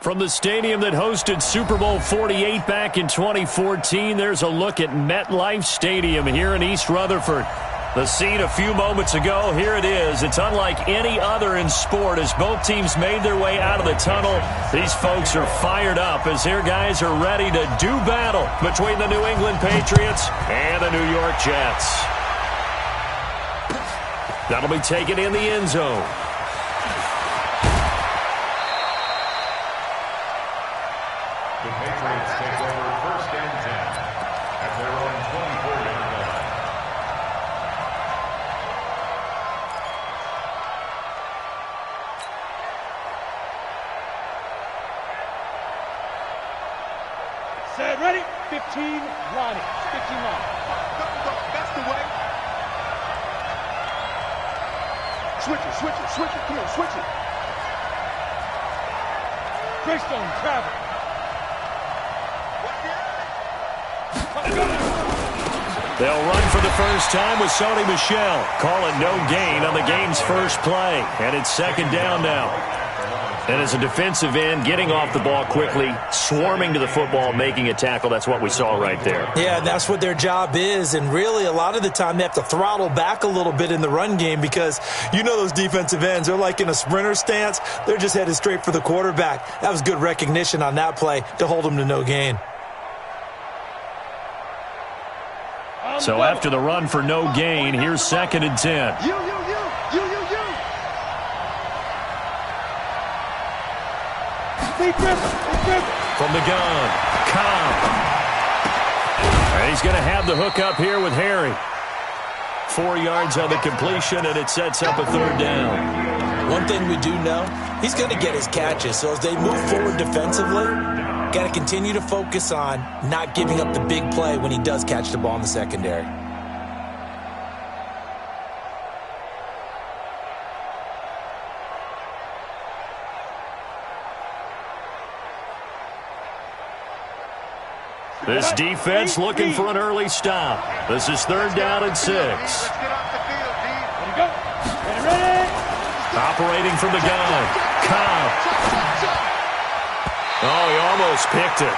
From the stadium that hosted Super Bowl 48 back in 2014, there's a look at MetLife Stadium here in East Rutherford. The scene a few moments ago, here it is. It's unlike any other in sport as both teams made their way out of the tunnel. These folks are fired up as their guys are ready to do battle between the New England Patriots and the New York Jets. That'll be taken in the end zone. The Patriots take over first and 10 at their own 24-yard line. Set, ready? 15 line. 15 line. That's the way. Switch it, switch it, switch it. Come on, switch it. Greystone, travel. They'll run for the first time with Sony Michel. Calling no gain on the game's first play. And it's second down now. And as a defensive end, getting off the ball quickly, swarming to the football, making a tackle, that's what we saw right there. Yeah, that's what their job is. And really, a lot of the time, they have to throttle back a little bit in the run game because you know those defensive ends, they're like in a sprinter stance. They're just headed straight for the quarterback. That was good recognition on that play to hold them to no gain. So after the run for no gain, here's second and 10. You. From the gun, Cobb. And he's going to have the hook up here with Harry. 4 yards on the completion, and it sets up a third down. One thing we do know, he's going to get his catches. So as they move forward defensively, got to continue to focus on not giving up the big play when he does catch the ball in the secondary. This defense looking for an early stop. This is third down and 6. Operating from the gun. Cobb. Oh, he almost picked it.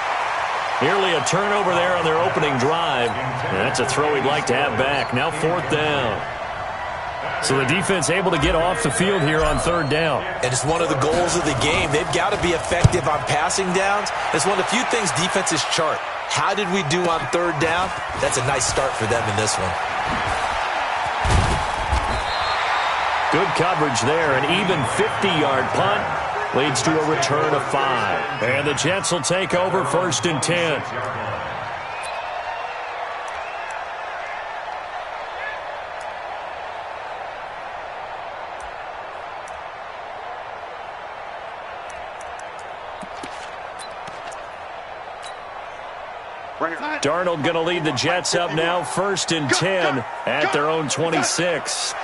Nearly a turnover there on their opening drive. And that's a throw he'd like to have back. Now fourth down. So the defense able to get off the field here on third down. And it's one of the goals of the game. They've got to be effective on passing downs. It's one of the few things defenses chart. How did we do on third down? That's a nice start for them in this one. Good coverage there. An even 50-yard punt leads to a return of 5. And the Jets will take over first and 10. Darnold going to lead the Jets up now, first and 10 at their own 26.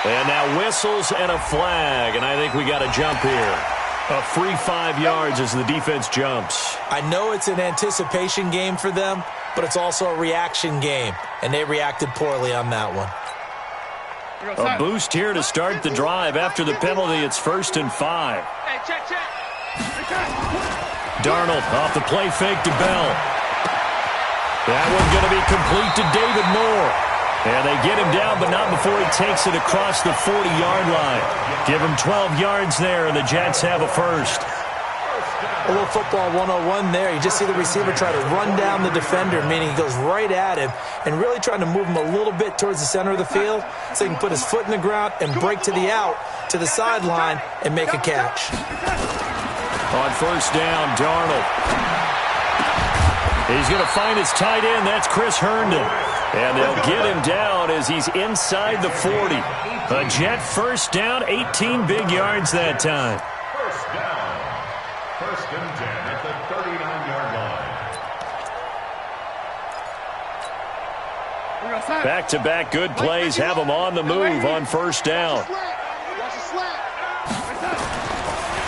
And now whistles and a flag, and I think we got a jump here. A free 5 yards as the defense jumps. I know it's an anticipation game for them, but it's also a reaction game, and they reacted poorly on that one. A boost here to start the drive. After the penalty, it's first and 5. Darnold off the play fake to Bell. That one's going to be complete to David Moore. And they get him down, but not before he takes it across the 40-yard line. Give him 12 yards there, and the Jets have a first. A little football 101 there. You just see the receiver try to run down the defender, meaning he goes right at him, and really trying to move him a little bit towards the center of the field so he can put his foot in the ground and break to the out, to the sideline, and make a catch. On first down, Darnold. He's going to find his tight end. That's Chris Herndon. And they'll get him down as he's inside the 40. A Jet first down, 18 big yards that time. First down. First and 10 at the 39-yard line. Back-to-back good plays have them on the move on first down.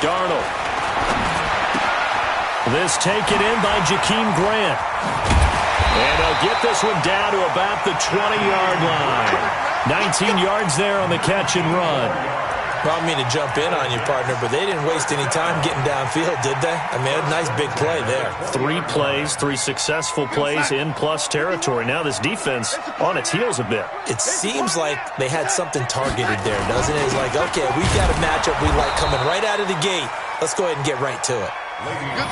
Darnold. This taken in by Jakeem Grant. And they'll get this one down to about the 20-yard line. 19 yards there on the catch and run. Well, I mean to jump in on you, partner, but they didn't waste any time getting downfield, did they? I mean, a nice big play there. 3 plays, 3 successful plays in plus territory. Now this defense on its heels a bit. It seems like they had something targeted there, doesn't it? It's like, okay, we've got a matchup we like coming right out of the gate. Let's go ahead and get right to it.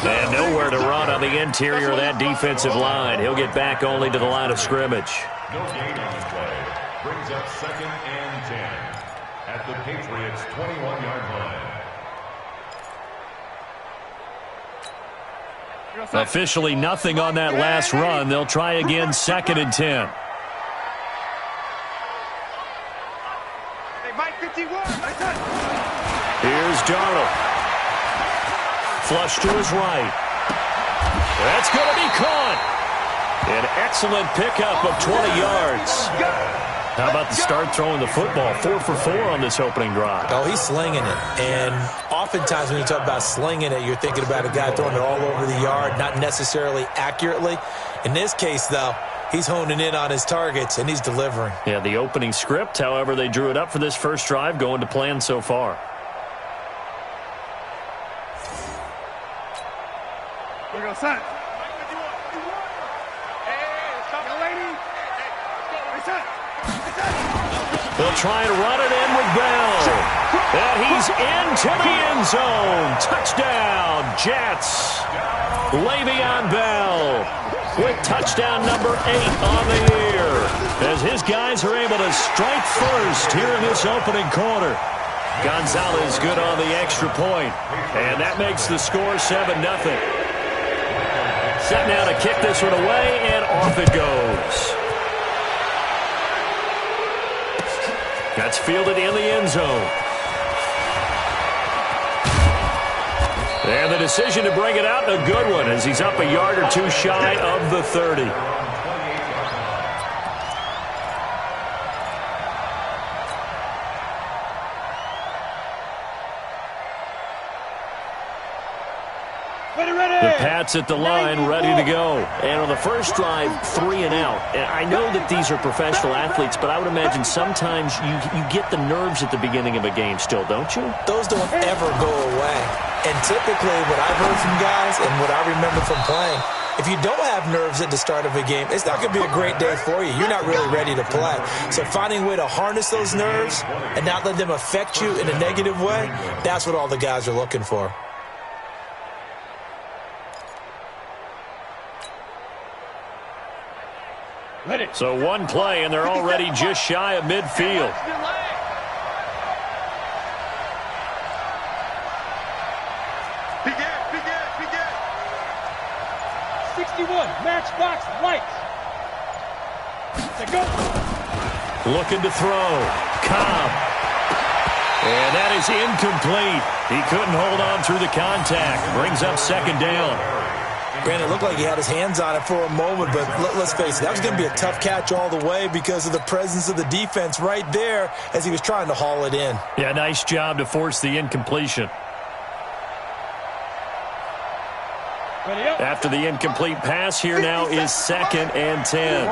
And nowhere to run on the interior of that defensive line. He'll get back only to the line of scrimmage. No gain on the play. Brings up 2nd and 10 at the Patriots' 21-yard line. Officially nothing on that last run. They'll try again 2nd and 10. Here's Darnold. Flush to his right. That's going to be caught. An excellent pickup of 20 yards. How about the start throwing the football? 4 for 4 on this opening drive. Oh, he's slinging it. And oftentimes when you talk about slinging it, you're thinking about a guy throwing it all over the yard, not necessarily accurately. In this case, though, he's honing in on his targets, and he's delivering. Yeah, the opening script, however, they drew it up for this first drive, going to plan so far. Here we go, son. They'll try and run it in with Bell. And he's into the end zone. Touchdown, Jets. Le'Veon Bell with touchdown number 8 on the year, as his guys are able to strike first here in this opening quarter. Gonzalez good on the extra point, and that makes the score 7-0. Set now to kick this one away, and off it goes. That's fielded in the end zone. And the decision to bring it out, a good one, as he's up a yard or 2 shy of the 30. The Pats at the line, ready to go. And on the first drive, 3 and out. And I know that these are professional athletes, but I would imagine sometimes you get the nerves at the beginning of a game still, don't you? Those don't ever go away. And typically what I've heard from guys and what I remember from playing, if you don't have nerves at the start of a game, it's not going to be a great day for you. You're not really ready to play. So finding a way to harness those nerves and not let them affect you in a negative way, that's what all the guys are looking for. So one play, and they're already just shy of midfield. Begin. 61, matchbox lights. To go. Looking to throw. Cobb. And that is incomplete. He couldn't hold on through the contact. Brings up 2nd down. Granted, it looked like he had his hands on it for a moment, but let's face it, that was going to be a tough catch all the way because of the presence of the defense right there as he was trying to haul it in. Yeah, nice job to force the incompletion. After the incomplete pass, here now is 2nd and 10.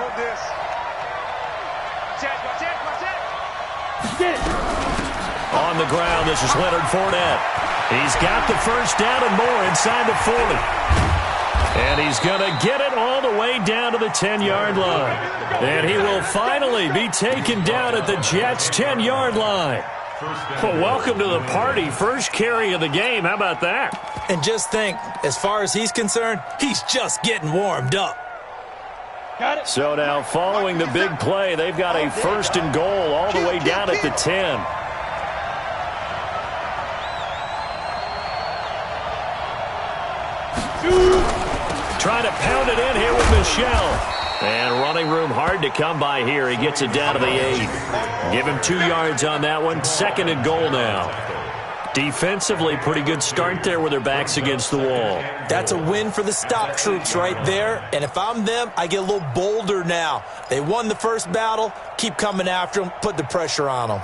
On the ground, this is Leonard Fournette. He's got the first down and more inside the 40. And he's going to get it all the way down to the 10-yard line. And he will finally be taken down at the Jets' 10-yard line. Well, welcome to the party. First carry of the game. How about that? And just think, as far as he's concerned, he's just getting warmed up. Got it. So now, following the big play, they've got a 1st and goal all the way down at the 10. Trying to pound it in here with Michelle. And running room hard to come by here. He gets it down to the 8. Give him 2 yards on that one. 2nd and goal now. Defensively, pretty good start there with their backs against the wall. That's a win for the stop troops right there. And if I'm them, I get a little bolder now. They won the first battle. Keep coming after them. Put the pressure on them.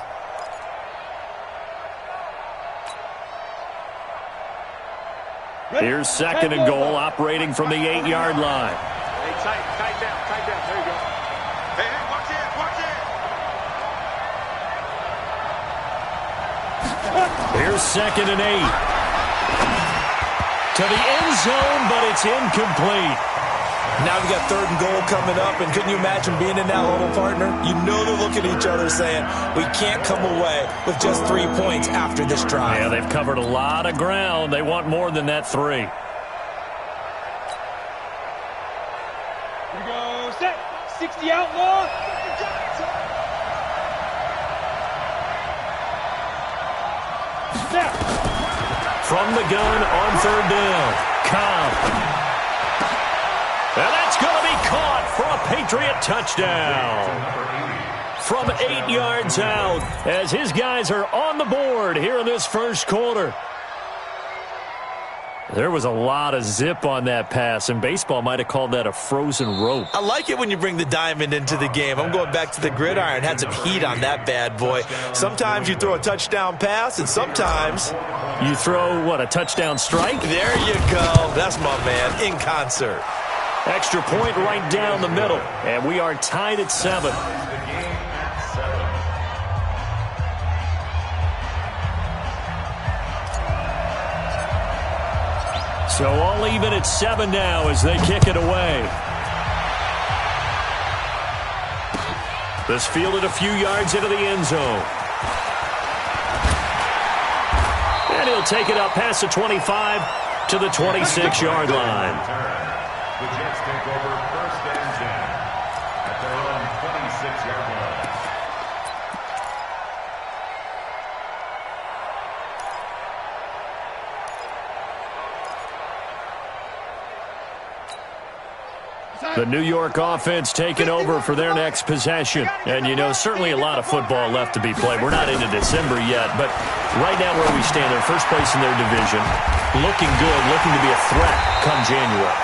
Here's 2nd and goal, operating from the 8-yard line. Hey, tight down. There you go. Hey, watch Here's 2nd and 8. To the end zone, but it's incomplete. Now we've got 3rd and goal coming up, and couldn't you imagine being in that huddle, partner? You know they're looking at each other saying, we can't come away with just 3 points after this drive. Yeah, they've covered a lot of ground. They want more than that 3. Here we go, set. 60 outlaw. Snap. From the gun on 3rd down. Cobb. And that's going to be caught for a Patriot touchdown. From 8 yards out, as his guys are on the board here in this first quarter. There was a lot of zip on that pass, and baseball might have called that a frozen rope. I like it when you bring the diamond into the game. I'm going back to the gridiron. Had some heat on that bad boy. Sometimes you throw a touchdown pass, and sometimes you throw, what, a touchdown strike? There you go. That's my man, in concert. Extra point right down the middle, and we are tied at 7. So all even at 7 now as they kick it away. This fielded a few yards into the end zone. And he'll take it up past the 25 to the 26-yard line. The Jets take over 1st and 10 at their own 26-yard line. The New York offense taking over for their next possession. And, you know, certainly a lot of football left to be played. We're not into December yet, but right now where we stand, they're first place in their division. Looking good, looking to be a threat come January.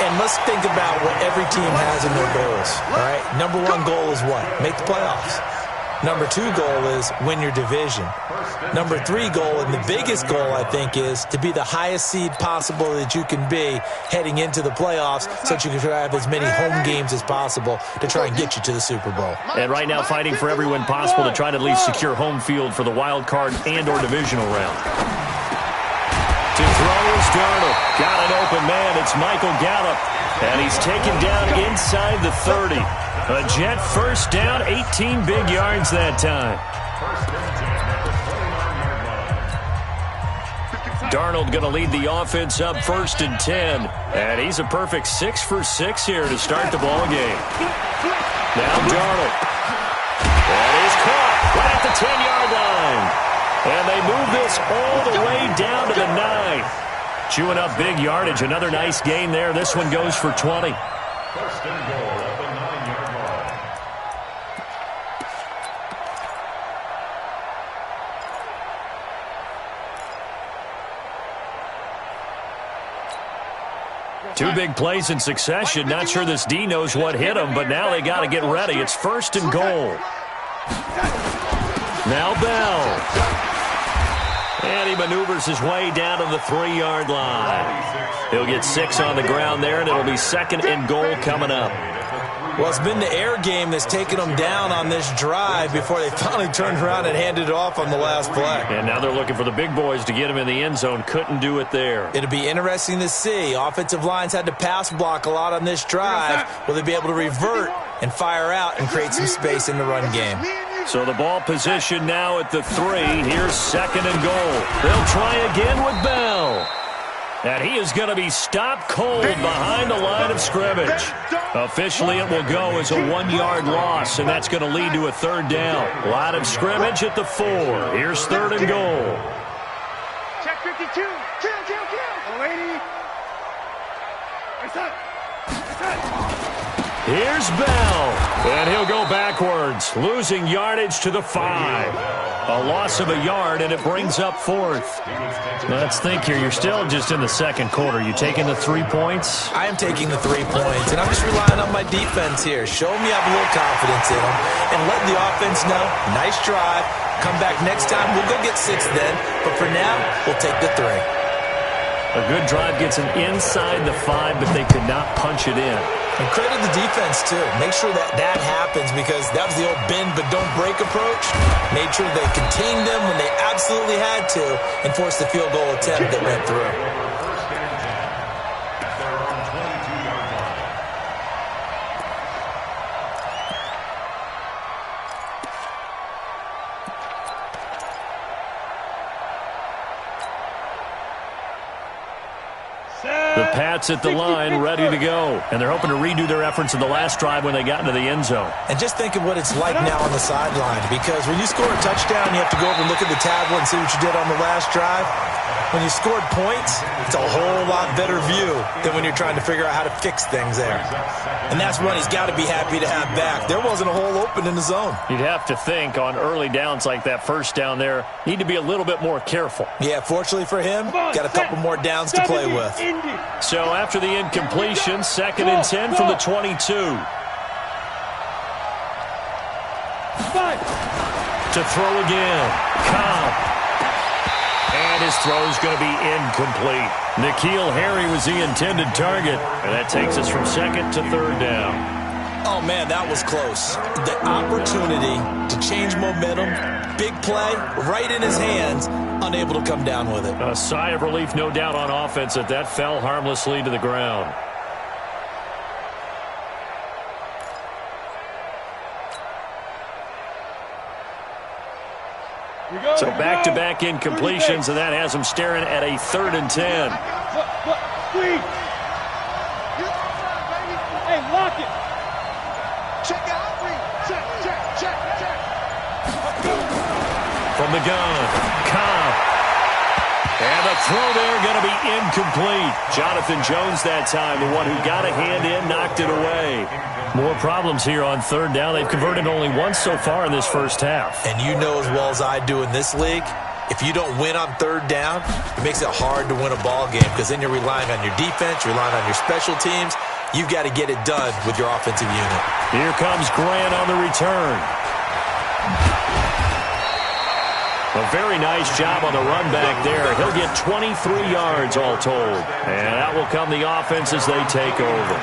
And let's think about what every team has in their goals, all right? Number 1 goal is what? Make the playoffs. Number 2 goal is win your division. Number 3 goal, and the biggest goal, I think, is to be the highest seed possible that you can be heading into the playoffs so that you can have as many home games as possible to try and get you to the Super Bowl. And right now fighting for every win possible to try to at least secure home field for the wild card and or divisional round. To throw is Darnold. Got an open man. It's Michael Gallup. And he's taken down inside the 30. A Jet first down, 18 big yards that time. Darnold going to lead the offense up 1st and 10. And he's a perfect 6 for 6 here to start the ball game. Now Darnold. And he's caught right at the 10-yard line. And they move this all the way down to the 9. Chewing up big yardage. Another nice gain there. This one goes for 20. 1st and goal at the 9-yard line. 2 big plays in succession. Not sure this D knows what hit him, but now they got to get ready. It's 1st and goal. Now Bell. And he maneuvers his way down to the 3-yard line. He'll get 6 on the ground there, and it'll be 2nd and goal coming up. Well, it's been the air game that's taken them down on this drive before they finally turned around and handed it off on the last play. And now they're looking for the big boys to get him in the end zone. Couldn't do it there. It'll be interesting to see. Offensive lines had to pass block a lot on this drive. Will they be able to revert and fire out and create some space in the run game? So the ball position now at the 3. Here's 2nd and goal. They'll try again with Bell. And he is going to be stopped cold behind the line of scrimmage. Officially, it will go as a 1-yard loss, and that's going to lead to a 3rd down. Line of scrimmage at the 4. Here's 3rd and goal. Check 52. Kill. Lady. Here's Bell, and he'll go backwards, losing yardage to the 5. A loss of a yard, and it brings up 4th. Let's think here. You're still just in the 2nd quarter. You taking the 3 points? I am taking the 3 points, and I'm just relying on my defense here. Show me I have a little confidence in them, and let the offense know, nice drive. Come back next time. We'll go get 6 then, but for now, we'll take the 3. A good drive gets them inside the 5, but they could not punch it in. And credit the defense, too. Make sure that happens because that was the old bend but don't break approach. Made sure they contained them when they absolutely had to and forced the field goal attempt that went through. First and 10 at their own 22-yard line. The Pats at the line, ready to go. And they're hoping to redo their efforts in the last drive when they got into the end zone. And just think of what it's like now on the sideline because when you score a touchdown, you have to go over and look at the tablet and see what you did on the last drive. When you scored points, it's a whole lot better view than when you're trying to figure out how to fix things there. And that's one he's got to be happy to have back. There wasn't a hole open in the zone. You'd have to think on early downs like that first down there, need to be a little bit more careful. Yeah, fortunately for him, got a couple more downs to play with. So after the incompletion, 2nd and 10 from the 22. To throw again. Cobb. And his throw is going to be incomplete. N'Keal Harry was the intended target. And that takes us from 2nd to 3rd down. Oh, man, that was close. The opportunity to change momentum, big play, right in his hands, unable to come down with it. A sigh of relief, no doubt, on offense that fell harmlessly to the ground. So back-to-back incompletions, and that has them staring at a 3rd and 10. Squeeze. Hey, lock it. Check out. Check. From the gun, Cobb. And the throw there going to be incomplete. Jonathan Jones that time, the one who got a hand in, knocked it away. More problems here on 3rd down. They've converted only once so far in this first half. And you know as well as I do in this league, if you don't win on 3rd down, it makes it hard to win a ball game because then you're relying on your defense, you're relying on your special teams. You've got to get it done with your offensive unit. Here comes Grant on the return. A very nice job on the run back there. He'll get 23 yards all told. And that will come the offense as they take over.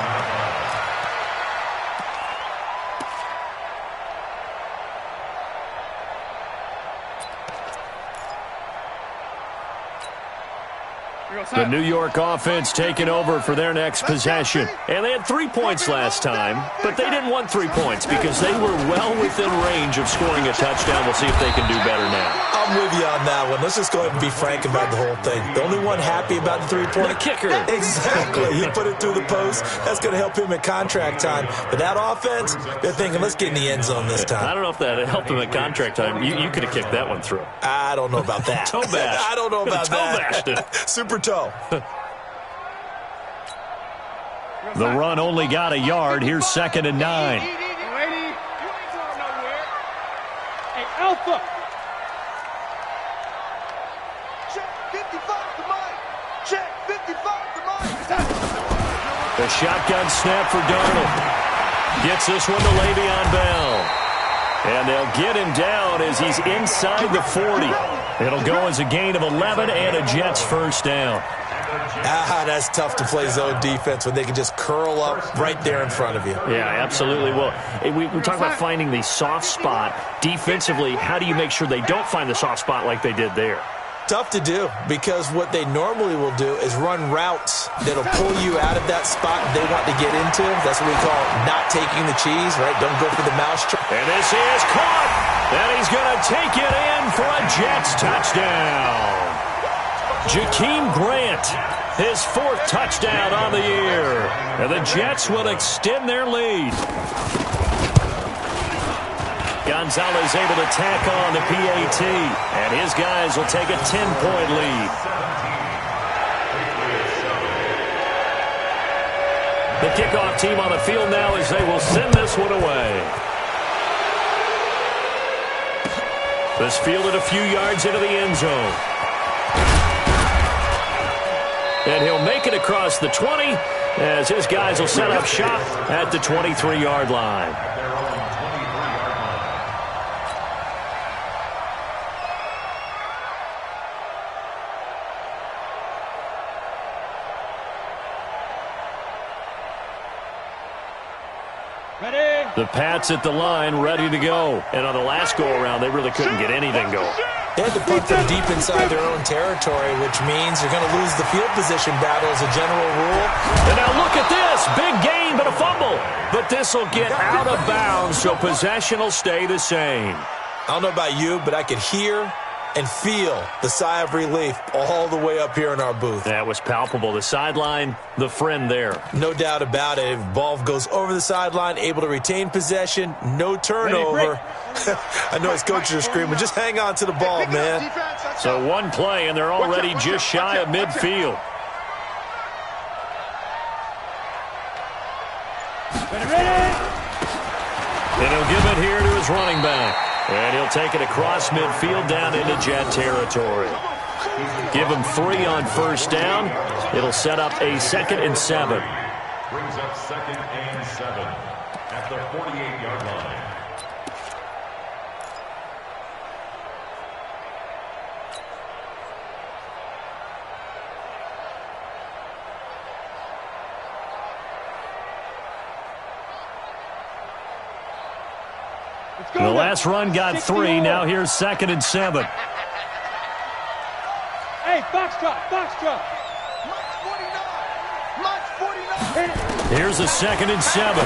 The New York offense taking over for their next possession. And they had 3 points last time, but they didn't want 3 points because they were well within range of scoring a touchdown. We'll see if they can do better now. I'm with you on that one. Let's just go ahead and be frank about the whole thing. The only one happy about the 3-point? The kicker. Exactly. He put it through the post. That's going to help him at contract time. But that offense, they're thinking, let's get in the end zone this time. I don't know if that helped him at contract time. You could have kicked that one through. I don't know about that. Toe bash. I don't know about that. Toe bashed it. Super toe. The run only got a yard. Here's 2nd and 9. You ain't going nowhere. Hey, Alpha. Check 55 to Mike. Check 55 to Mike. The shotgun snap for Darnold. Gets this one to Le'Veon Bell. And they'll get him down as he's inside the 40. It'll go as a gain of 11 and a Jets first down. That's tough to play zone defense when they can just curl up right there in front of you. Yeah, absolutely. Well, we talk about finding the soft spot. Defensively, how do you make sure they don't find the soft spot like they did there? Tough to do because what they normally will do is run routes that'll pull you out of that spot they want to get into. That's what we call not taking the cheese, right? Don't go for the mousetrap. And this is caught. And he's going to take it in for a Jets touchdown. Jakeem Grant, his 4th touchdown on the year. And the Jets will extend their lead. Gonzalez able to tack on the PAT, and his guys will take a 10-point lead. The kickoff team on the field now as they will send this one away. This fielded a few yards into the end zone. And he'll make it across the 20 as his guys will set up shop at the 23-yard line. Ready? The Pats at the line, ready to go. And on the last go-around, they really couldn't get anything going. They had to punt from deep inside their own territory, which means you're going to lose the field position battle as a general rule. And now look at this. Big gain, but a fumble. But this will get out of bounds, so possession will stay the same. I don't know about you, but I could hear and feel the sigh of relief all the way up here in our booth. That was palpable. The sideline, the friend there. No doubt about it. If ball goes over the sideline, able to retain possession, no turnover. I know his coaches are screaming, just hang on to the ball, man. So one play, and they're already just shy of midfield. And he'll give it here to his running back. And he'll take it across midfield down into Jet territory. Give him 3 on first down. It'll set up a 2nd and 7. Brings up 2nd and 7 at the 48-yard line. The last run got 3. Now here's 2nd and 7. Hey, foxtrot, foxtrot. Here's a 2nd and 7.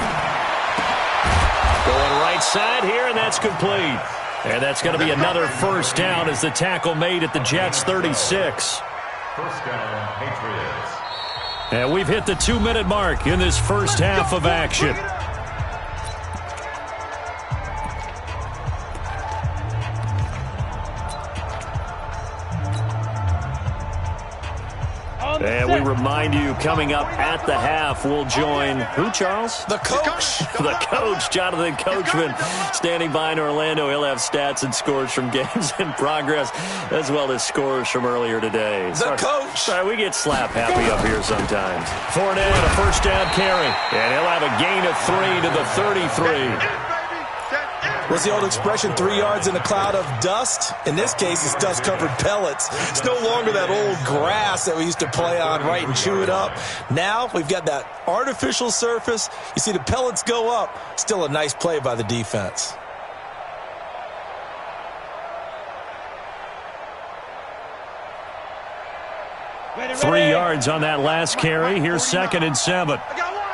Going right side here, and that's complete. And that's going to be another first down as the tackle made at the Jets' 36. First down, Patriots. And we've hit the 2-minute mark in this first half of action. And we remind you, coming up at the half, we'll join who, Charles? The coach. The coach, Jonathan Coachman, standing by in Orlando. He'll have stats and scores from games in progress, as well as scores from earlier today. The coach. Sorry, we get slap happy up here sometimes. Fournette, a first down carry. And he'll have a gain of 3 to the 33. What's the old expression, 3 yards in a cloud of dust? In this case, it's dust-covered pellets. It's no longer that old grass that we used to play on, right, and chew it up. Now we've got that artificial surface. You see the pellets go up. Still a nice play by the defense. Ready, 3 yards on that last carry. Here's 2nd and 7. I got one.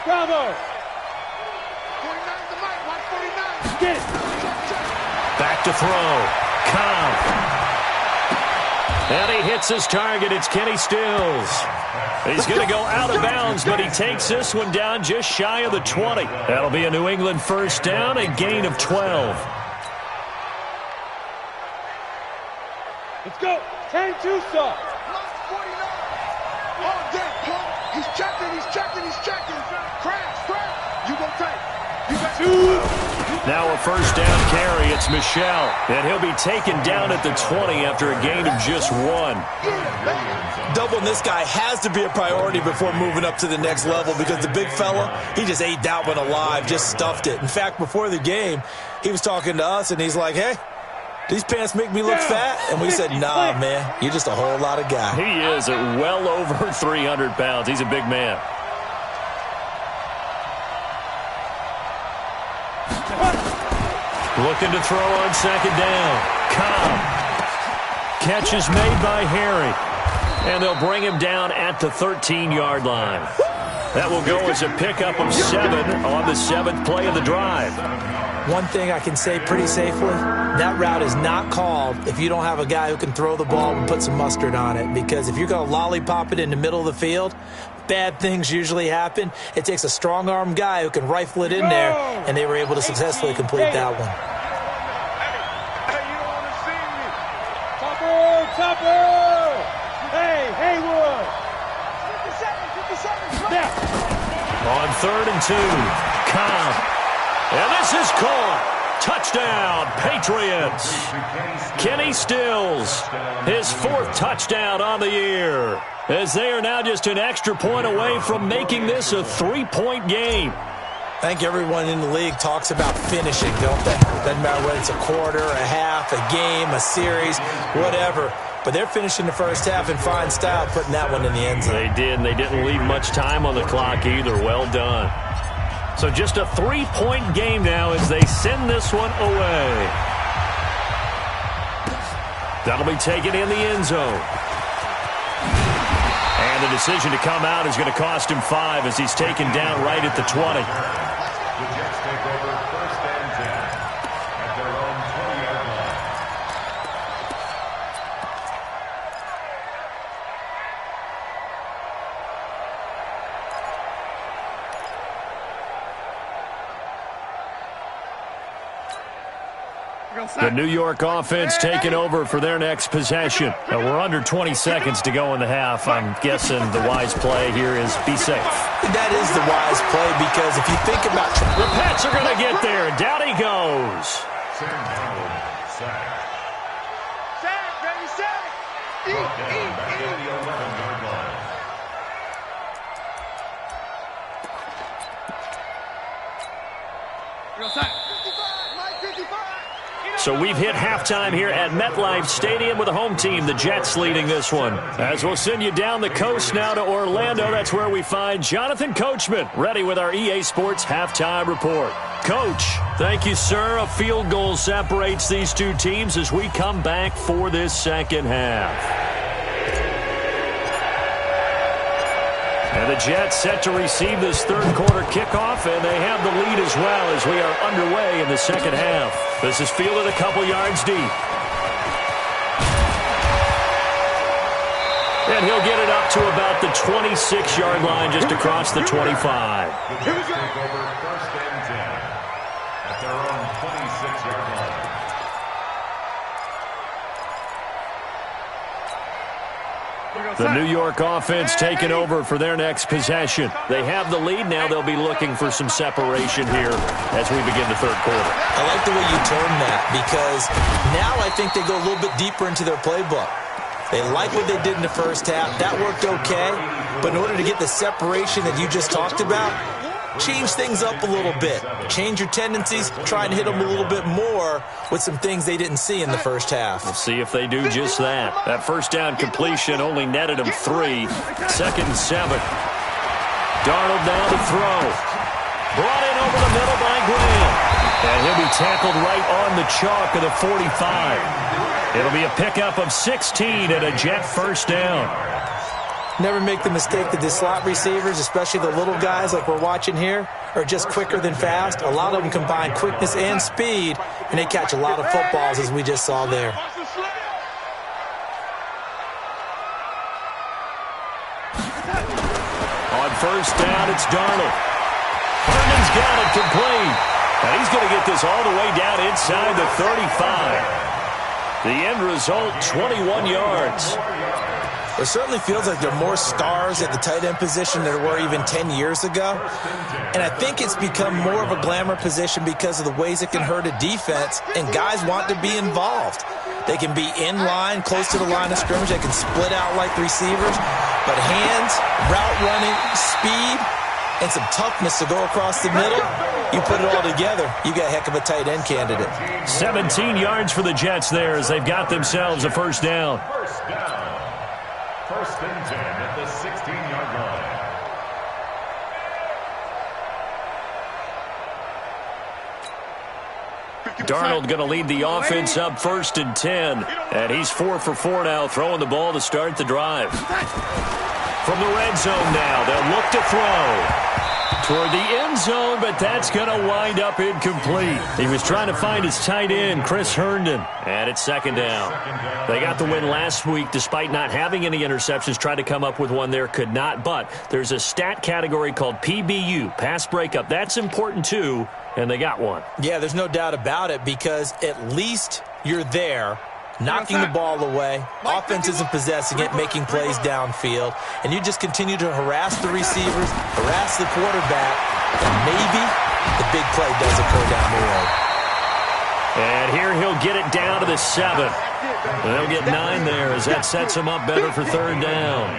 Bravo. 49's the mic. Watch 49. Get it. Back to throw. Cobb. And he hits his target. It's Kenny Stills. He's going to go out of bounds, but he takes this one down just shy of the 20. That'll be a New England first down, a gain of 12. Let's go. 10-2, sir. Lost 49. Oh, damn. He's checking. Crash. You go take. You got 2. Now a first down carry. It's Michelle. And he'll be taken down at the 20 after a gain of just 1. Doubling this guy has to be a priority before moving up to the next level because the big fella, he just ate that one alive, just stuffed it. In fact, before the game, he was talking to us, and he's like, hey, these pants make me look fat. And we said, nah, man, you're just a whole lot of guy. He is at well over 300 pounds. He's a big man. Looking to throw on 2nd down. Cobb. Catch is made by Harry. And they'll bring him down at the 13-yard line. That will go as a pickup of 7 on the 7th play of the drive. One thing I can say pretty safely, that route is not called if you don't have a guy who can throw the ball and put some mustard on it. Because if you're going to lollipop it in the middle of the field, bad things usually happen. It takes a strong-arm guy who can rifle it in there, and they were able to successfully complete that one. Hey, you don't want to see me. Topper. Hey, Haywood. 57. Now. On 3rd and 2, Cobb. And this is caught. Touchdown, Patriots. Kenny Stills, his 4th touchdown on the year, as they are now just an extra point away from making this a 3-point game. I think everyone in the league talks about finishing, don't they? Doesn't matter whether it's a quarter, a half, a game, a series, whatever. but they're finishing the first half in fine style, putting that one in the end zone. They did, and they didn't leave much time on the clock either. Well done. So just a 3-point game now as they send this one away. That'll be taken in the end zone. And the decision to come out is going to cost him 5 as he's taken down right at the 20. The Jets take over first and 10 at their own 20-yard line. The New York offense taking over for their next possession. We're under 20 seconds to go in the half. I'm guessing the wise play here is be safe. That is the wise play because if you think about it, the Pats are going to get there. Down he goes. Sam Darnold sacked. Sack, baby, sack. Brought down back at the 11-yard line. Sack. 55, Mike, 55. So we've hit halftime here at MetLife Stadium with the home team, the Jets, leading this one. As we'll send you down the coast now to Orlando, that's where we find Jonathan Coachman, ready with our EA Sports halftime report. Coach, thank you, sir. A field goal separates these two teams as we come back for this second half. And the Jets set to receive this third quarter kickoff, and they have the lead as well as we are underway in the second half. This is fielded a couple yards deep. And he'll get it up to about the 26-yard line just across the 25. The Jets take over first and 10 at their own 26-yard line. The New York offense taking over for their next possession. They have the lead now. They'll be looking for some separation here as we begin the third quarter. I like the way you term that because now I think they go a little bit deeper into their playbook. They like what they did in the first half. That worked okay. But in order to get the separation that you just talked about, change things up a little bit. Change your tendencies. Try and hit them a little bit more with some things they didn't see in the first half. We'll see if they do just that. That first down completion only netted them 3. Second and 7. Darnold down to throw. Brought in over the middle by Graham. And he'll be tackled right on the chalk of the 45. It'll be a pickup of 16 and a Jet first down. Never make the mistake that the slot receivers, especially the little guys like we're watching here, are just quicker than fast. A lot of them combine quickness and speed, and they catch a lot of footballs, as we just saw there. On first down, it's Darnold. Herndon's got it complete. And he's going to get this all the way down inside the 35. The end result, 21 yards. It certainly feels like there are more stars at the tight end position than there were even 10 years ago. And I think it's become more of a glamour position because of the ways it can hurt a defense, and guys want to be involved. They can be in line, close to the line of scrimmage. They can split out like receivers. But hands, route running, speed, and some toughness to go across the middle, you put it all together, you got a heck of a tight end candidate. 17 yards for the Jets there as they've got themselves a first down. First down. First and 10 at the 16-yard line. Darnold going to lead the offense up first and 10. And he's 4 for 4 now, throwing the ball to start the drive. From the red zone now, they'll look to throw toward the end zone, but that's going to wind up incomplete. He was trying to find his tight end, Chris Herndon, and it's second down. They got the win last week despite not having any interceptions. Tried to come up with one there, could not, but there's a stat category called PBU, pass breakup. That's important too, and they got one. Yeah, there's no doubt about it because at least you're there, knocking the ball away. Offense isn't possessing it, making plays downfield. And you just continue to harass the receivers, harass the quarterback, and maybe the big play does occur down the road. And here he'll get it down to the 7. They'll get 9 there as that sets him up better for third down.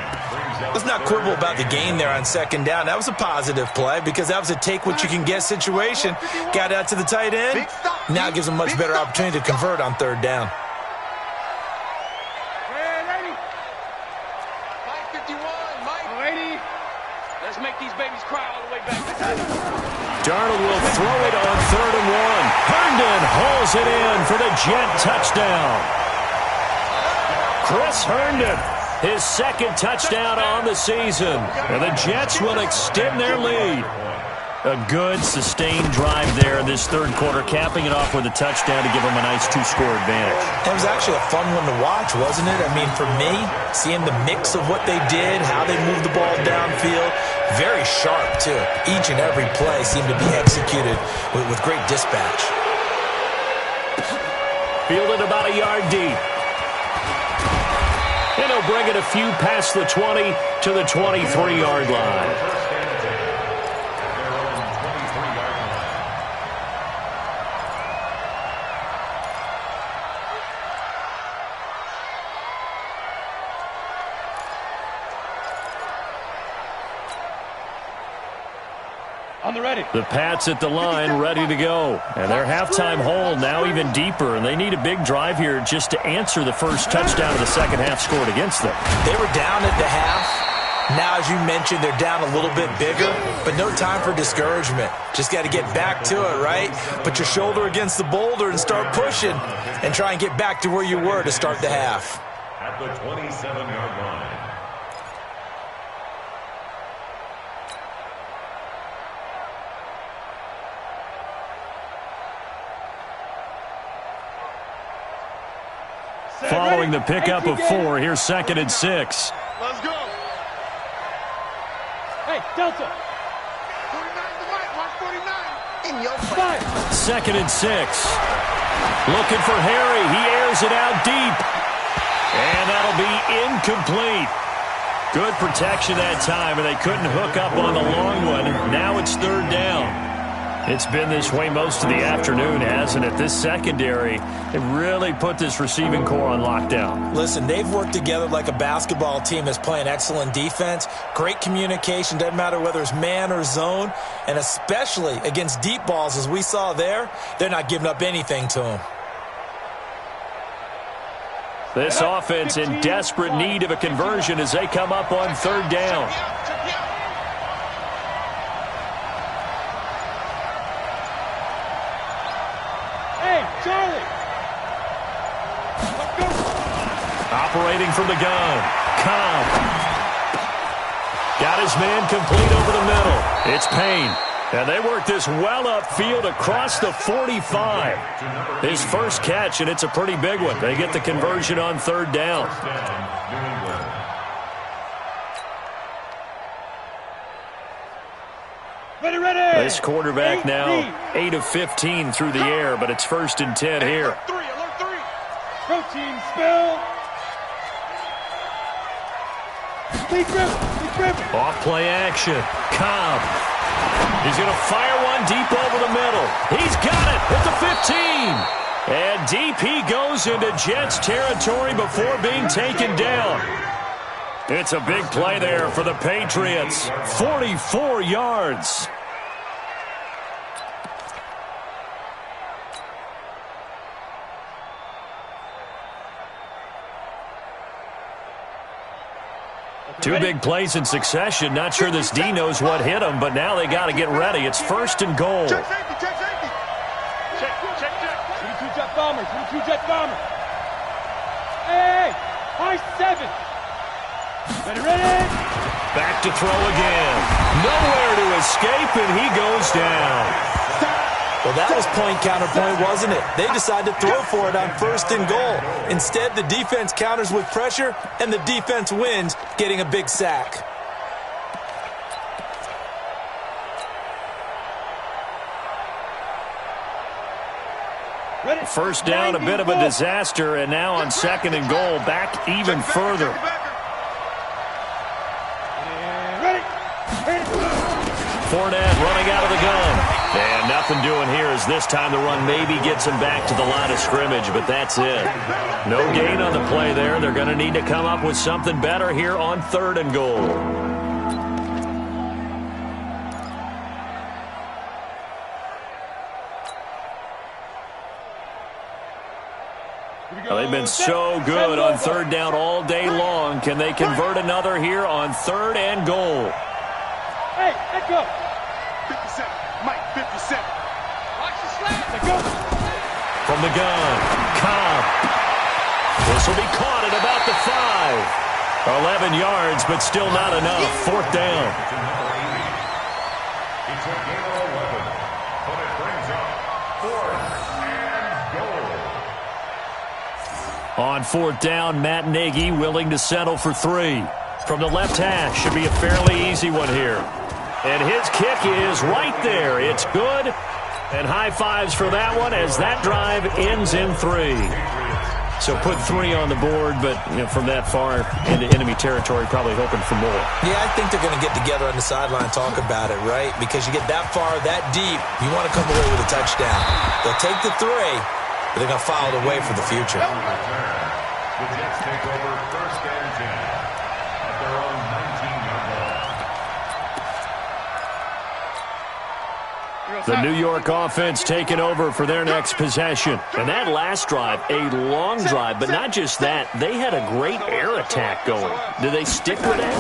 Let's not quibble about the gain there on second down. That was a positive play because that was a take-what-you-can-get situation. Got out to the tight end. Now it gives him a much better opportunity to convert on third down. Let's make these babies cry all the way back. Darnold will throw it on 3rd and 1. Herndon hauls it in for the Jet touchdown. Chris Herndon, his 2nd touchdown on the season. And the Jets will extend their lead. A good, sustained drive there in this 3rd quarter, capping it off with a touchdown to give them a nice 2-score advantage. It was actually a fun one to watch, wasn't it? I mean, for me, seeing the mix of what they did, how they moved the ball downfield, very sharp, too. Each and every play seemed to be executed with great dispatch. Fielded about a yard deep. And he'll bring it a few past the 20 to the 23-yard line. On the ready. The Pats at the line, ready to go. And their halftime hole now even deeper, and they need a big drive here just to answer the first touchdown of the second half scored against them. They were down at the half. Now, as you mentioned, they're down a little bit bigger, but no time for discouragement. Just got to get back to it, right? Put your shoulder against the boulder and start pushing and try and get back to where you were to start the half. At the 27-yard line. Following the pickup of 4, here's 2nd and 6. Let's go. Hey, Delta. 49 to right. Watch 49. In your face. 2nd and 6. Looking for Harry. He airs it out deep. And that'll be incomplete. Good protection that time, and they couldn't hook up on the long one. Now it's 3rd down. It's been this way most of the afternoon, hasn't it? This secondary, it really put this receiving core on lockdown. Listen, they've worked together like a basketball team that's playing excellent defense. Great communication, doesn't matter whether it's man or zone. And especially against deep balls, as we saw there, they're not giving up anything to them. This offense in desperate need of a conversion as they come up on 3rd down. Charlie. Operating from the gun. Cobb. Got his man complete over the middle. It's Payne. And they work this well upfield across the 45. His first catch, and it's a pretty big one. They get the conversion on 3rd down. Ready. This quarterback now 8 of 15 through the air, but it's 1st and 10 here. Alert 3. Protein spill. Big grip. Off play action. Cobb. He's going to fire one deep over the middle. He's got it at the 15. And deep he goes into Jets territory before being taken down. It's a big play there for the Patriots. 44 yards. Two big plays in succession. Not sure this D knows what hit him, but now they got to get ready. It's 1st and goal. Check safety. Check. 22 jet bomber. Hey, high 7. Ready. Back to throw again. Nowhere to escape, and he goes down. Well, that was point counterpoint, wasn't it? They decided to throw for it on 1st and goal. Instead, the defense counters with pressure, and the defense wins, getting a big sack. First down, a bit of a disaster, and now on 2nd and goal, back even further. Fournette running out of the gun. And nothing doing here as this time the run maybe gets him back to the line of scrimmage, but that's it. No gain on the play there. They're going to need to come up with something better here on 3rd and goal. Well, they've been so good on 3rd down all day long. Can they convert another here on 3rd and goal? Hey, let go. 57. Mike, 57. Watch the slant. Let go. From the gun, Cobb. This will be caught at about the 5. 11 yards, but still not enough. Fourth down. It's a game of 11, but it brings up 4th and goal. On fourth down, Matt Nagy willing to settle for 3. From the left hash, should be a fairly easy one here. And his kick is right there. It's good. And high fives for that one as that drive ends in 3. So put 3 on the board, but from that far into enemy territory, probably hoping for more. Yeah, I think they're going to get together on the sideline and talk about it, right? Because you get that far, that deep, you want to come away with a touchdown. They'll take the 3, but they're going to file it away for the future. The Jets take over 1st and 10 at their own 19-yard line. The New York offense taking over for their next possession. And that last drive, a long drive, but not just that. They had a great air attack going. Do they stick with that?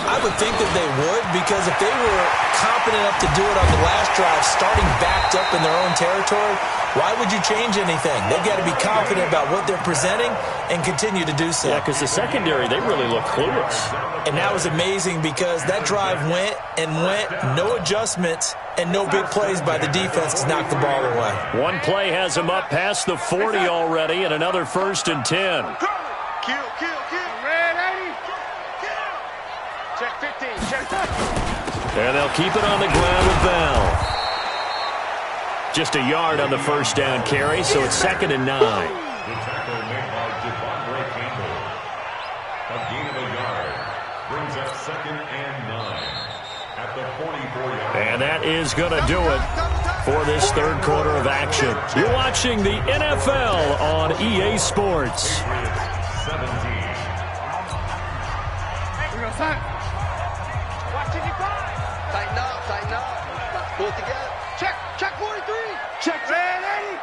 I would think that they would, because if they were competent enough to do it on the last drive, starting backed up in their own territory, why would you change anything? They've got to be confident about what they're presenting and continue to do so. Yeah, because the secondary, they really look clueless. And that was amazing because that drive went and went, no adjustments, and no big plays by the defense to knock the ball away. One play has them up past the 40 already, and another 1st and 10. Kill. Red 80. Check 15. Check 15. And they'll keep it on the ground with Bell. Just a yard on the first down carry, so it's 2nd and 9. The tackle made by Devondre Campbell. A gain of a yard brings up 2nd and 9 at the 44-yard line. And that is going to do it for this third quarter of action. You're watching the NFL on EA Sports. Patriots 17. We're going to sign. Watch it, you find. Tighten up. Pull it together. Check 43. Check. Red 80.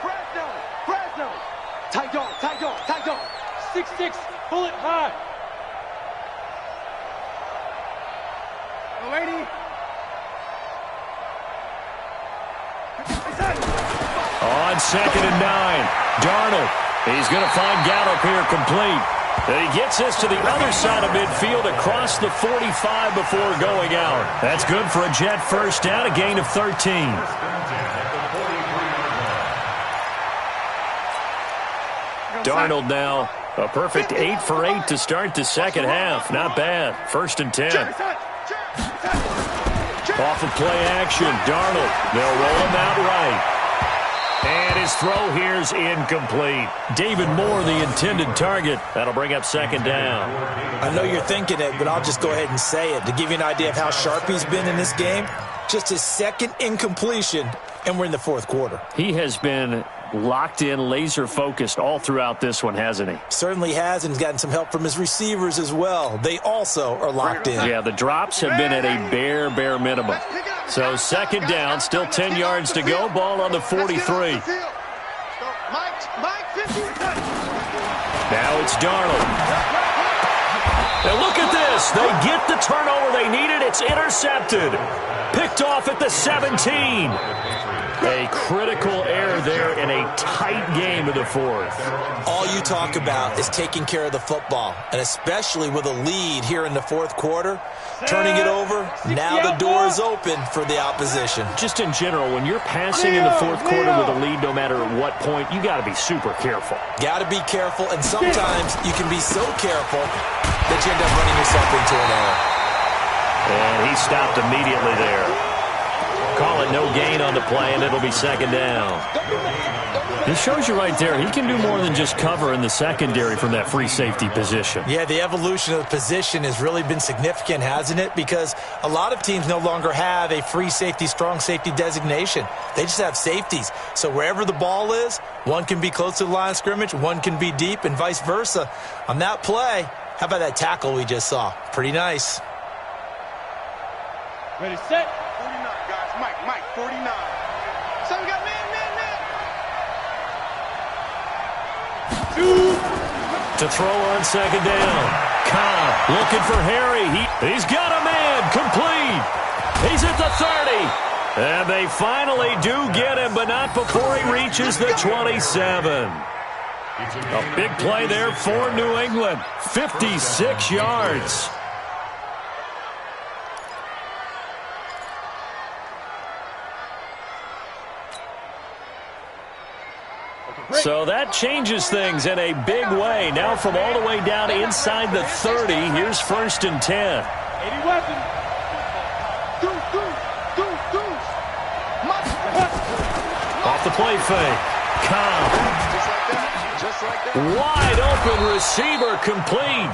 Fresno. Tight dog. 6-6. Pull it high. 80. On 2nd and 9, Darnold. He's going to find Gallup here complete. And he gets this to the other side of midfield across the 45 before going out. That's good for a Jet first down, a gain of 13. Darnold now a perfect 8 for 8 to start the second half. Not bad. 1st and 10. Off of play action, Darnold. They'll roll him out right. And his throw here's incomplete. David Moore, the intended target. That'll bring up 2nd down. I know you're thinking it, but I'll just go ahead and say it. To give you an idea of how sharp he's been in this game, just his 2nd incompletion, and we're in the 4th quarter. He has been locked in, laser-focused all throughout this one, hasn't he? Certainly has, and he's gotten some help from his receivers as well. They also are locked in. Yeah, the drops have been at a bare minimum. So 2nd down, still 10 yards to go. Ball on the 43. Mike, 50. Now it's Darnold. Now look at this. They get the turnover they needed. It's intercepted. Picked off at the 17. A critical error there in a tight game of the 4th. All you talk about is taking care of the football, and especially with a lead here in the 4th quarter, turning it over, now the door is open for the opposition. Just in general, when you're passing in the 4th quarter with a lead, no matter at what point, you got to be super careful. Got to be careful, and sometimes you can be so careful that you end up running yourself into an error. And he stopped immediately there. Call it no gain on the play, and it'll be 2nd down. This shows you right there, he can do more than just cover in the secondary from that free safety position. Yeah, the evolution of the position has really been significant, hasn't it? Because a lot of teams no longer have a free safety, strong safety designation. They just have safeties. So wherever the ball is, one can be close to the line of scrimmage, one can be deep, and vice versa. On that play, how about that tackle we just saw? Pretty nice. Ready, set. 49, guys. Mike, 49. So we got man. To throw on 2nd down. Cobb. Looking for Harry. He's got a man. Complete. He's at the 30. And they finally do get him, but not before he reaches the 27. A big play there for New England. 56 yards. So that changes things in a big way. Now from all the way down inside the 30, here's 1st and 10. 80 weapons. Off the play fake. Cobb. Wide open receiver complete.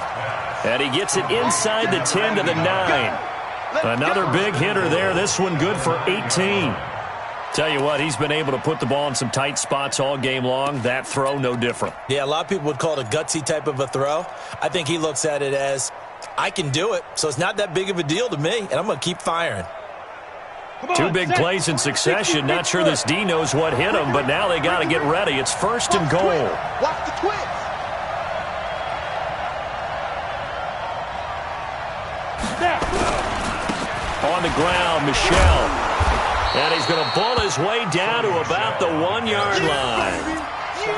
And he gets it inside the 10 to the 9. Another big hitter there. This one good for 18. Tell you what, he's been able to put the ball in some tight spots all game long. That throw, no different. Yeah, a lot of people would call it a gutsy type of a throw. I think he looks at it as, I can do it, so it's not that big of a deal to me, and I'm going to keep firing. Two big plays in succession. Not sure this D knows what hit him, but now they got to get ready. It's 1st and goal. Watch the twist. On the ground, Michelle. And he's going to bull his way down to about the 1-yard line.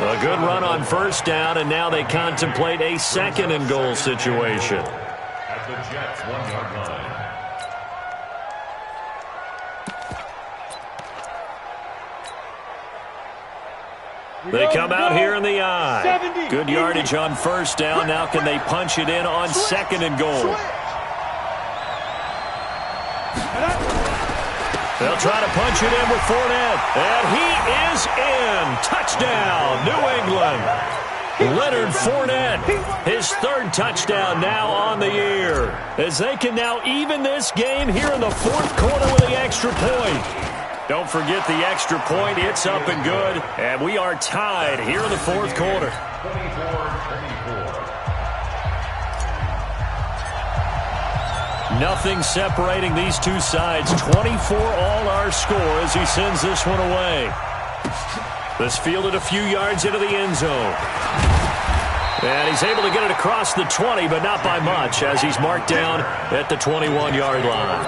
A good run on 1st down, and now they contemplate a 2nd and goal situation. At the Jets' 1-yard line. They come out here in the eye. Good yardage on 1st down. Now can they punch it in on 2nd and goal? They'll try to punch it in with Fournette. And he is in. Touchdown, New England. Leonard Fournette, his 3rd touchdown now on the year. As they can now even this game here in the 4th quarter with the extra point. Don't forget the extra point. It's up and good. And we are tied here in the 4th quarter. 24-24. Nothing separating these two sides. 24 all our score as he sends this one away. This fielded a few yards into the end zone. And he's able to get it across the 20, but not by much, as he's marked down at the 21-yard line.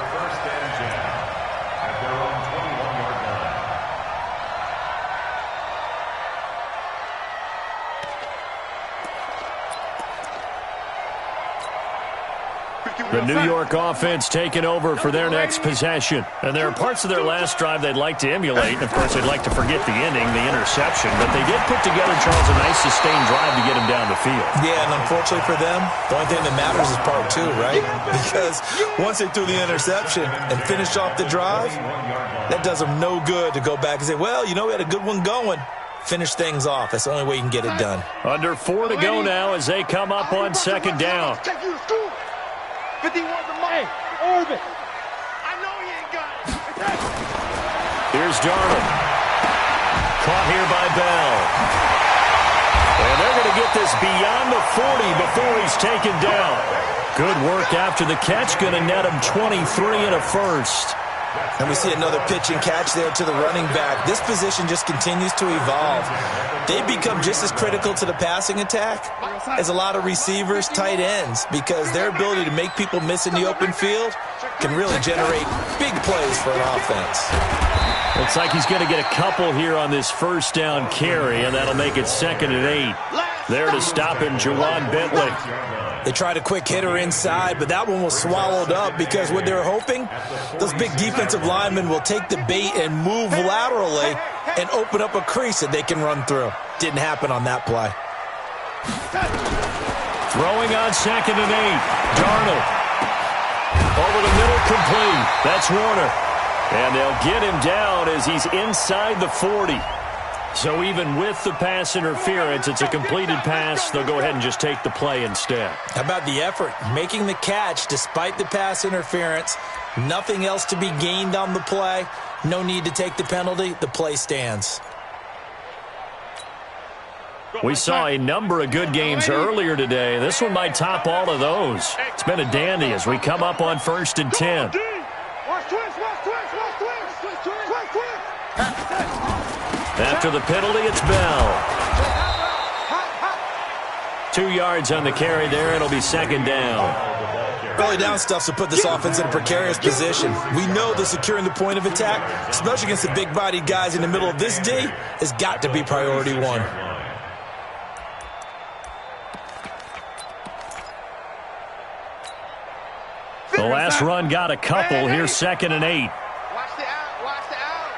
The New York offense taking over for their next possession. And there are parts of their last drive they'd like to emulate. And, of course, they'd like to forget the ending, the interception. But they did put together, Charles, a nice sustained drive to get him down the field. Yeah, and unfortunately for them, the only thing that matters is part 2, right? Because once they threw the interception and finished off the drive, that does them no good to go back and say, well, you know, we had a good one going. Finish things off. That's the only way you can get it done. Under 4 to go now as they come up on 2nd down. 51 to Mike. Orbit. I know he ain't got it. Here's Darnold. Caught here by Bell. And they're going to get this beyond the 40 before he's taken down. Good work after the catch. Going to net him 23 and a 1st. And we see another pitch and catch there to the running back. This position just continues to evolve. They become just as critical to the passing attack as a lot of receivers, tight ends, because their ability to make people miss in the open field can really generate big plays for an offense. Looks like he's going to get a couple here on this 1st down carry, and that'll make it 2nd and 8. There to stop him, Juwan Bentley. They tried a quick hitter inside, but that one was swallowed up because what they're hoping, those big defensive linemen will take the bait and move laterally and open up a crease that they can run through. Didn't happen on that play. Throwing on 2nd and 8. Darnold. Over the middle, complete. That's Warner. And they'll get him down as he's inside the 40. So even with the pass interference, it's a completed pass. They'll go ahead and just take the play instead. How about the effort? Making the catch despite the pass interference. Nothing else to be gained on the play. No need to take the penalty. The play stands. We saw a number of good games earlier today. This one might top all of those. It's been a dandy as we come up on 1st and 10. After the penalty, it's Bell. 2 yards on the carry there. It'll be second down. Early down stuff to put this offense in a precarious position. We know that securing the point of attack, especially against the big-bodied guys in the middle of this D, has got to be priority one. The last run got a couple. Here's 2nd and 8. Watch the out. Watch the out.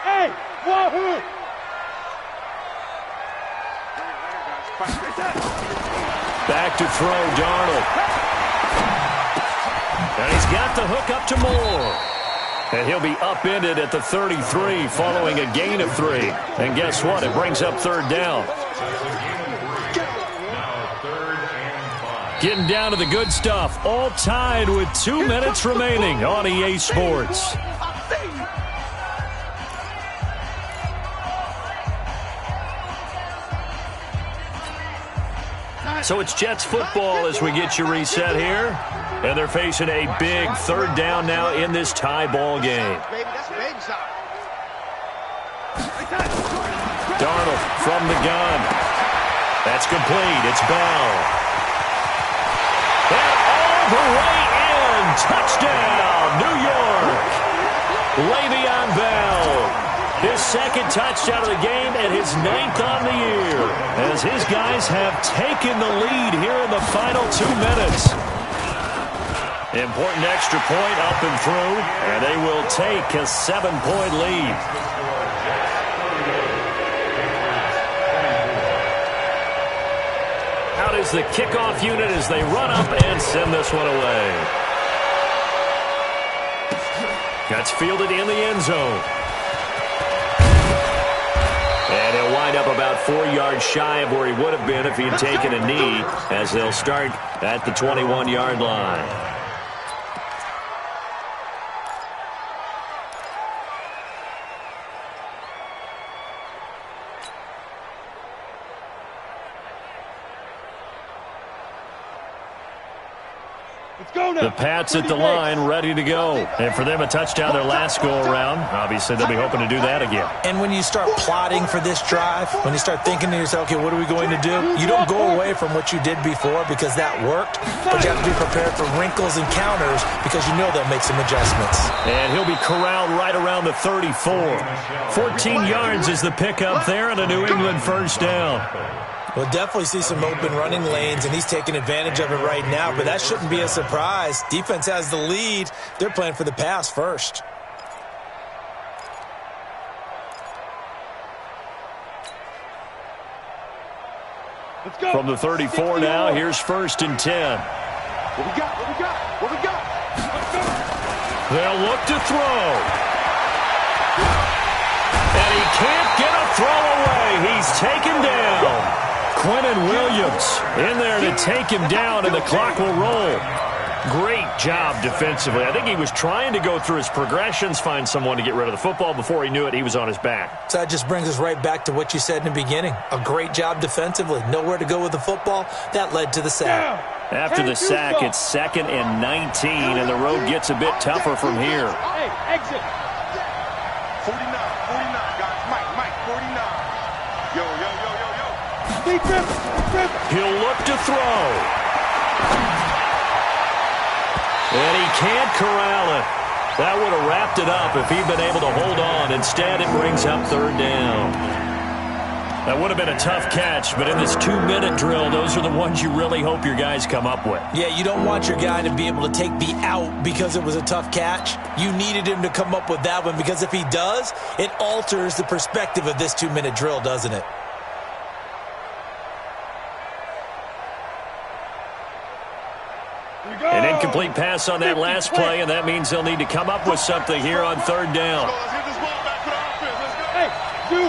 Hey, wahoo! Back to throw, Darnold. And he's got the hook up to Moore. And he'll be upended at the 33 following a gain of 3. And guess what? It brings up 3rd down. Getting down to the good stuff. All tied with 2 minutes remaining on EA Sports. So it's Jets football as we get you reset here. And they're facing a big 3rd down now in this tie ball game. Darnold from the gun. That's complete. It's Bell. And all the way in. Touchdown, New York. Le'Veon Bell. His 2nd touchdown of the game and his 9th on the year. As his guys have taken the lead here in the final 2 minutes. Important extra point up and through. And they will take a 7-point lead. Out is the kickoff unit as they run up and send this one away. That's fielded in the end zone. And he'll wind up about 4 yards shy of where he would have been if he had taken a knee, as they'll start at the 21-yard line. The Pats at the line, ready to go. And for them, a touchdown their last go-around. Obviously, they'll be hoping to do that again. And when you start plotting for this drive, when you start thinking to yourself, okay, what are we going to do? You don't go away from what you did before because that worked, but you have to be prepared for wrinkles and counters because you know they'll make some adjustments. And he'll be corralled right around the 34. 14 yards is the pickup there and a New England 1st down. We'll definitely see some open running lanes, and he's taking advantage of it right now, but that shouldn't be a surprise. Defense has the lead. They're playing for the pass first. Let's go. From the 34 now, here's 1st and 10. What we got? What we got? What we got? Let's go. They'll look to throw. And he can't get a throw away. He's taken down. Quinnen Williams in there to take him down, and the clock will roll. Great job defensively. I think he was trying to go through his progressions, find someone to get rid of the football. Before he knew it, he was on his back. So that just brings us right back to what you said in the beginning. A great job defensively. Nowhere to go with the football. That led to the sack. After the sack, it's 2nd and 19, and the road gets a bit tougher from here. Hey, exit. 49, guys. Mike, 49. Yo. He'll look to throw. And he can't corral it. That would have wrapped it up if he'd been able to hold on. Instead, it brings up 3rd down. That would have been a tough catch, but in this 2-minute drill, those are the ones you really hope your guys come up with. Yeah, you don't want your guy to be able to take the out because it was a tough catch. You needed him to come up with that one because if he does, it alters the perspective of this 2-minute drill, doesn't it? An incomplete pass on that last play, and that means they'll need to come up with something here on 3rd down. Let's get this ball back for the offense. Let's go. Hey, you.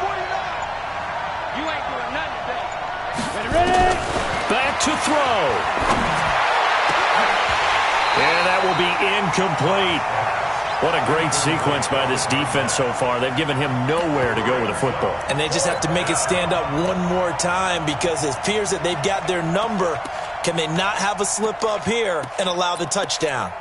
49. You ain't doing nothing today. Ready? Back to throw. And that will be incomplete. What a great sequence by this defense so far. They've given him nowhere to go with the football. And they just have to make it stand up one more time because it appears that they've got their number. Can they not have a slip up here and allow the touchdown?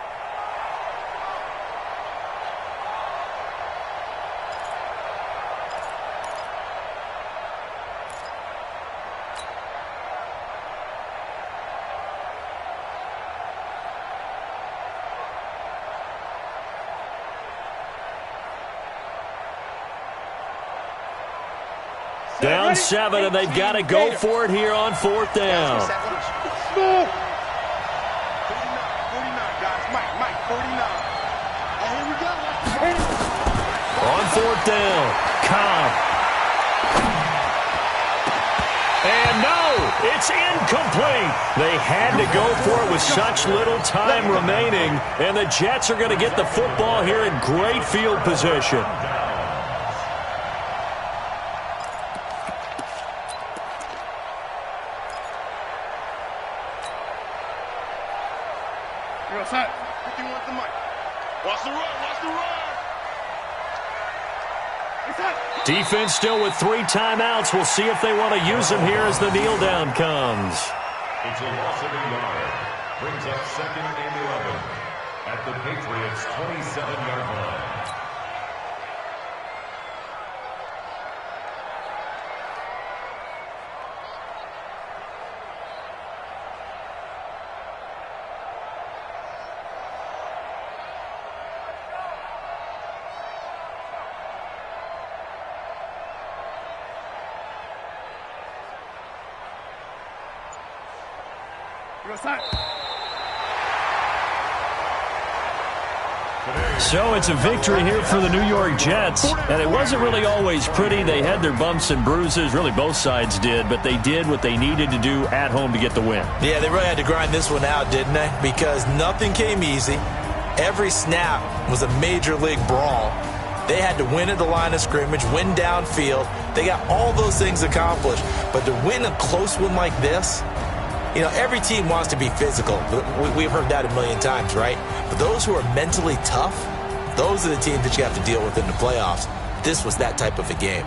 7, and they've got to go for it here on 4th down. 49, guys. Mike, 49. Here we go. On 4th down, Cobb. And no, it's incomplete. They had to go for it with such little time remaining, and the Jets are going to get the football here in great field position. You're outside. 51 to Mike. Watch the run. Defense still with 3 timeouts. We'll see if they want to use them here as the kneel down comes. It's a loss of a yard. Brings up 2nd and 11 at the Patriots' 27-yard line. So it's a victory here for the New York Jets, and it wasn't really always pretty. They had their bumps and bruises, really both sides did, but they did what they needed to do at home to get the win. Yeah, they really had to grind this one out, didn't they? Because nothing came easy. Every snap was a major league brawl. They had to win at the line of scrimmage, win downfield. They got all those things accomplished, but to win a close one like this, you know, every team wants to be physical. We've heard that a million times, right? But those who are mentally tough, those are the teams that you have to deal with in the playoffs. This was that type of a game.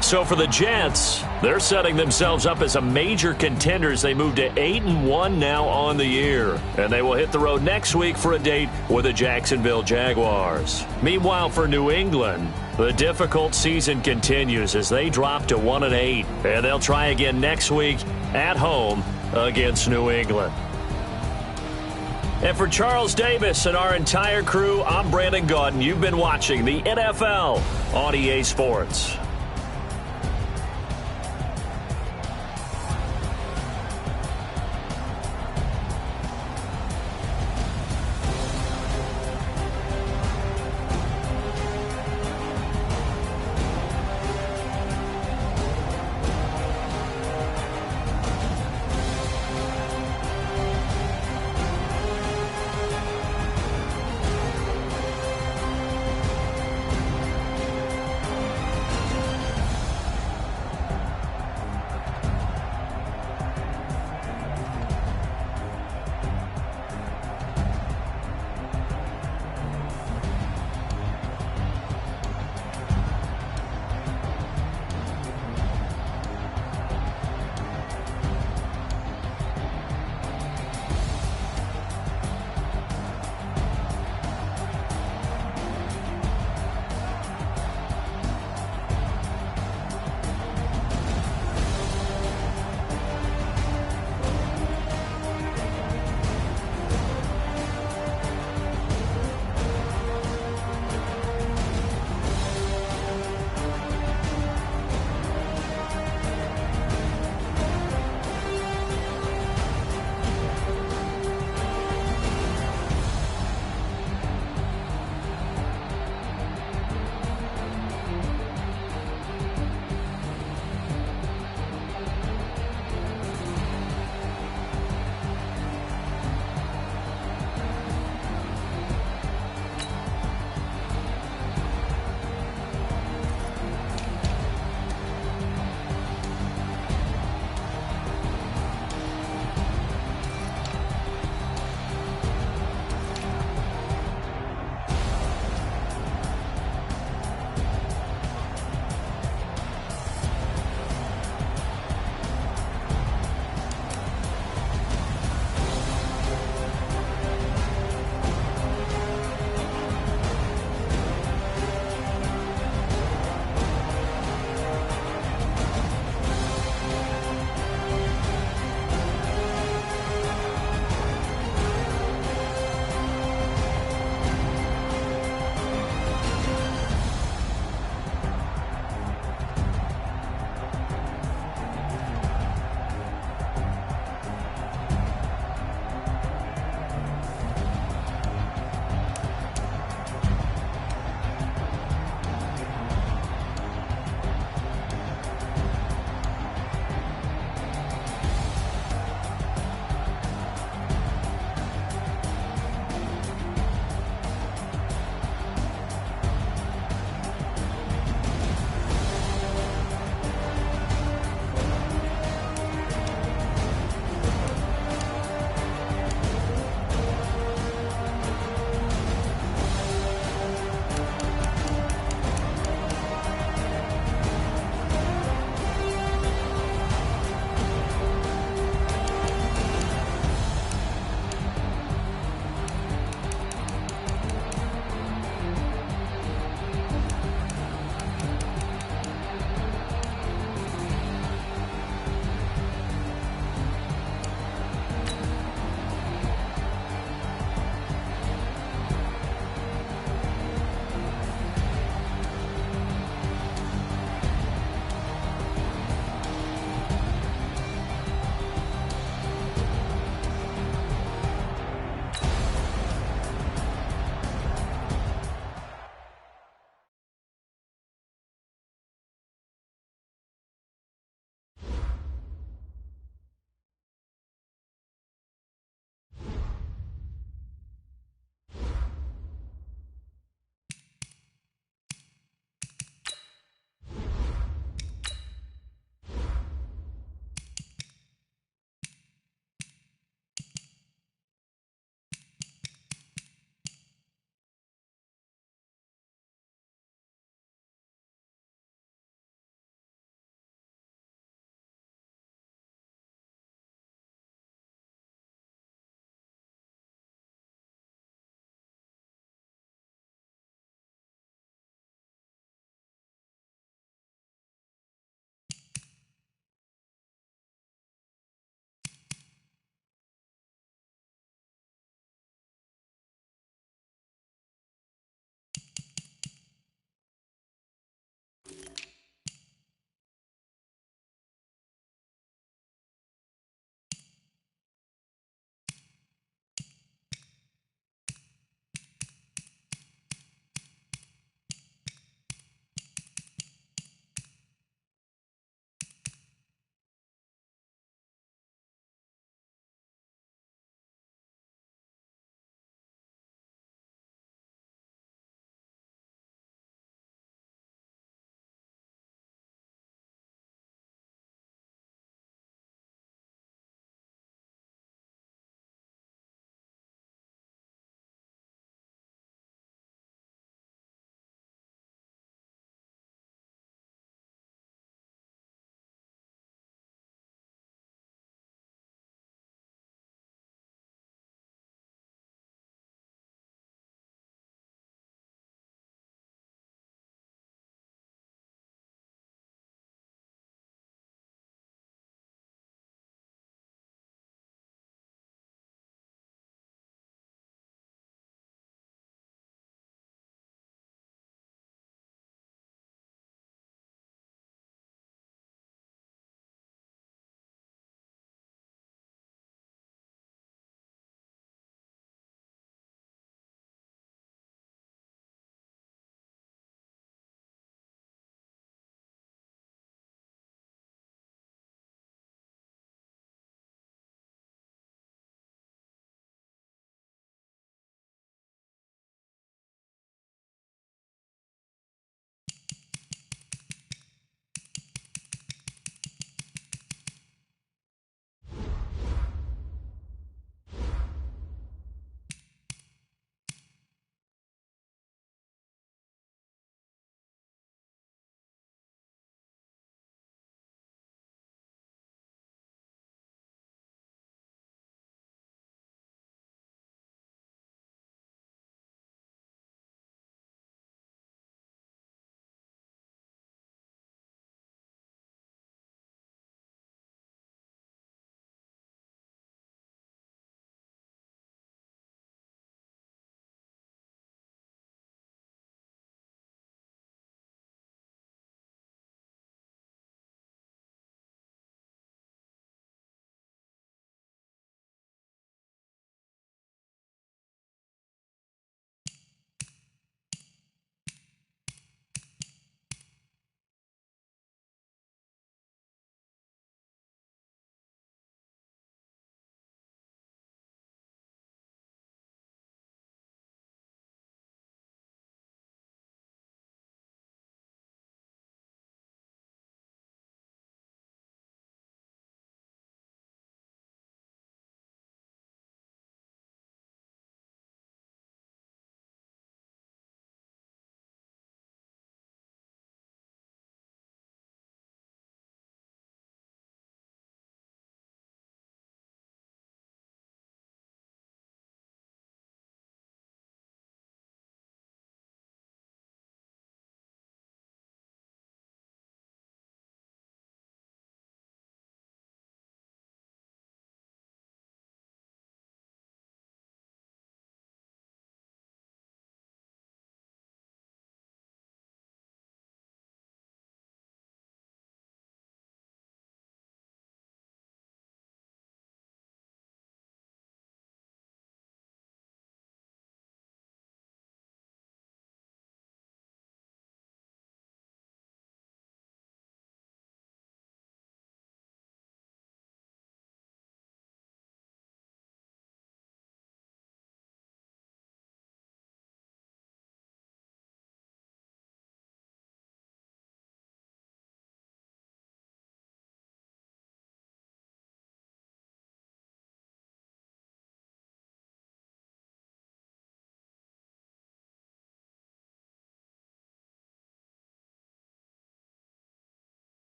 So for the Jets, they're setting themselves up as a major contender as they move to 8-1 now on the year. And they will hit the road next week for a date with the Jacksonville Jaguars. Meanwhile, for New England, the difficult season continues as they drop to 1-8. And they'll try again next week at home against New England. And for Charles Davis and our entire crew, I'm Brandon Gaudin. You've been watching the NFL on EA Sports.